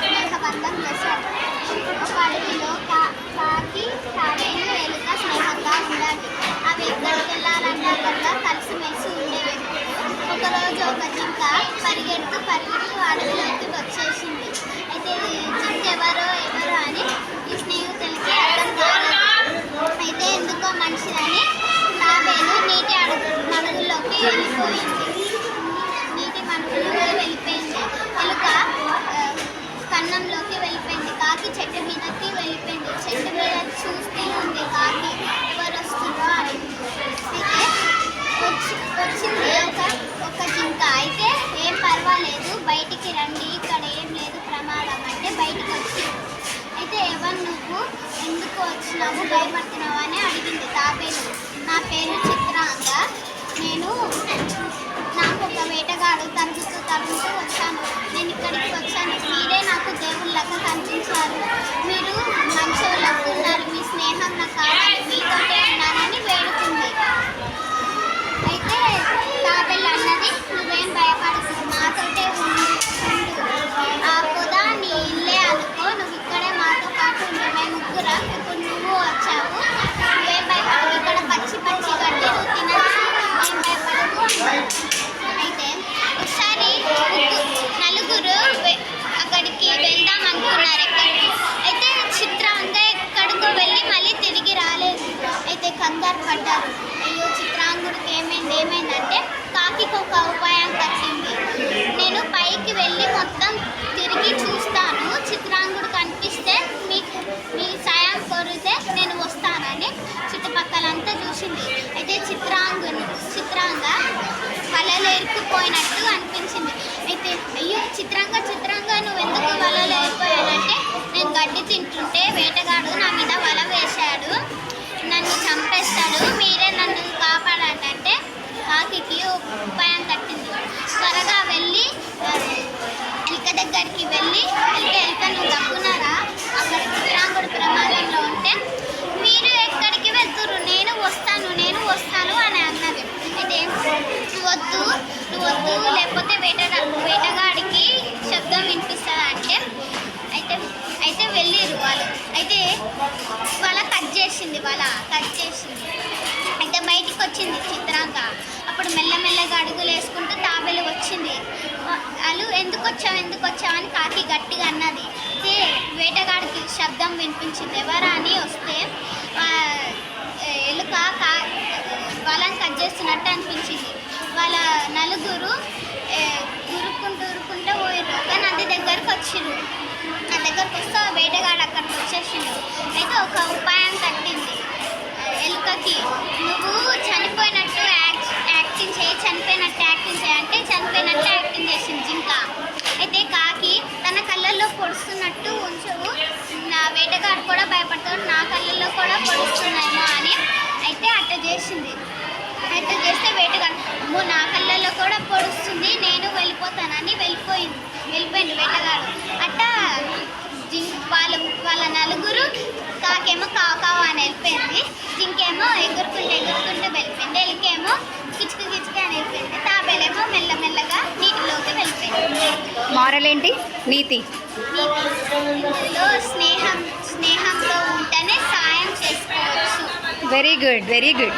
స్నేహబంధం చేశారు. ఒక అడవిలో కాకి, తాబేలు, ఎలుక స్నేహంగా ఉండాలి. అవి ఎక్కడికి వెళ్ళాలన్నా కూడా కలిసిమెలిసి ఉండేవి. ఒకరోజు ఒక జింక పరిగెడుతూ అడవిలోకి వచ్చేసింది. అయితే జింక ఎవరో అని ఈ స్నేహితులకి అర్థం కాలేదు. అయితే ఎందుకో మనిషిని తాబేలు నీటి మడుగుల్లోకి వెళ్ళిపోయింది. ఎలుక కన్నంలోకి వెళ్ళిపోయింది. కాకి చెట్టు మీదకి వెళ్ళిపోయింది. చెట్టు మీద చూస్తూ ఉంది కాకి ఎవరు వస్తుందో అని. అయితే వచ్చింది ఒక జింక. అయితే ఏం పర్వాలేదు, బయటికి రండి, ఇక్కడ ఏం లేదు ప్రమాదం అంటే బయటికి వచ్చింది. అయితే ఎవరు నువ్వు, ఎందుకు వచ్చినావు, భయపడుతున్నావు అని అడిగింది తాబేలు. నా పేరు చిత్రాంగ, నాకు ఒక వేటగాడు తరుగుతూ వచ్చాను. నేను ఇక్కడికి వచ్చాను. మీరే నాకు దేవుళ్ళగా కనిపించారు. మీరు మంచోళ్ళకు ఉన్నారు. మీ స్నేహం నాకు కావాలి, మీతోటే ఉన్నానని వేడుకుంది. అయితే తాబేలు అన్నది, నువ్వేం భయపడకు, మాతోటే ఉండు. ఆ పొద నీ ఇల్లే అనుకో, నువ్వు ఇక్కడే మాతో పాటు ఉండు. మేము ముగ్గురం, ఇప్పుడు నువ్వు వచ్చావు, నువ్వేం భయపడకు. ఇక్కడ పచ్చి గడ్డి నువ్వు తినచ్చు, ఏం భయపడకు. అయితే ఒకసారి నలుగురు అక్కడికి వెళ్దాం అనుకున్నారు. అయితే చిత్రాంగ ఎక్కడికో వెళ్ళి మళ్ళీ తిరిగి రాలేదు. అయితే కంగారు పడ్డారు. అయ్యో చిత్రాంగుడికి ఏమైందంటే కాకికి ఒక ఉపాయం తట్టింది. నేను పైకి వెళ్ళి మొత్తం తిరిగి చూస్తాను, చిత్రాంగుడు కనిపిస్తే మీ సాయం కోరితే నేను వస్తానని చుట్టుపక్కలంతా చూసింది. అయితే చిత్రాంగ వలలో ఇరుక్కుపోయినట్టు అనిపించింది. అయితే అయ్యో చిత్రాంగ నువ్వు ఎందుకు వలలో ఇరుక్కుపోయానంటే, నేను గడ్డి తింటుంటే వేటగాడు నా మీద వల వేశాడు, నన్ను చంపేస్తాడు, మీరే నన్ను కాపాడంటే కాకికి ఉపాయం తట్టింది. త్వరగా వెళ్ళి ఎలుక దగ్గరికి వెళ్ళి ఎలుక నువ్వు దక్కున్నారా, అక్కడ చిత్రాంగుడు ప్రమాదంలో ఉంటే మీరు ఎక్కడికి వెళ్తురు, నేను వస్తాను అని అన్నది. అయితే నువ్వు వద్దు లేకపోతే వేటగాడికి శబ్దం వినిపిస్తుంది అంటే అయితే వెళ్ళిరు వాళ్ళు. అయితే వల కట్ చేసింది. అయితే బయటికి వచ్చింది చిత్రాంగ. అప్పుడు మెల్లమెల్లగా అడుగులు వేసుకుంటూ తాబేలు వచ్చింది. వాళ్ళు ఎందుకు వచ్చావు అని కాకి గట్టిగా అన్నది. అయితే వేటగాడికి శబ్దం వినిపించింది. ఎవరా అని వస్తే ఎలుక వాళ్ళని కట్ చేస్తున్నట్టు అనిపించింది. వాళ్ళ నలుగురు ఉరుక్కుంటూ పోయారు. నది దగ్గరకు వచ్చిండు. నా దగ్గరకు వస్తే వేటగాడు అక్కడికి వచ్చేసిండు. అయితే ఒక ఉపాయం తట్టింది ఎలుకకి. నువ్వు చనిపోయినట్టు యాక్టింగ్ చేయి అంటే చనిపోయినట్టు యాక్టింగ్ చేసింది జింక. అయితే కాకి తన కళ్ళల్లో పొడుస్తున్నట్టు ఉంచవు, నా వేటగాడు కూడా భయపడతాడు, నా కళ్ళల్లో కూడా పొడుస్తున్నాయేమో అని అయితే అట్ట చేసింది. అట్ట చేస్తే వేటగాడు నా కళ్ళల్లో కూడా పొడుస్తుంది, నేను వెళ్ళిపోతానని వెళ్ళిపోయింది వేటగాడు. అట్ట వాళ్ళ నలుగురు, కాకేమో కావు అని వెళ్ళిపోయింది, జింకేమో ఎగురుకుంటూ వెళ్ళిపోయింది, ఎలుకేమో కిచుకు అని వెళ్ళిపోయింది, తాబేలేమో మెల్లమెల్లగా నీటిలోకి వెళ్ళిపోయింది. మారల్ ఏంటి? నీతి. ఇందులో స్నేహంలో ఉంటేనే సాయం చేసుకోవచ్చు. Very good.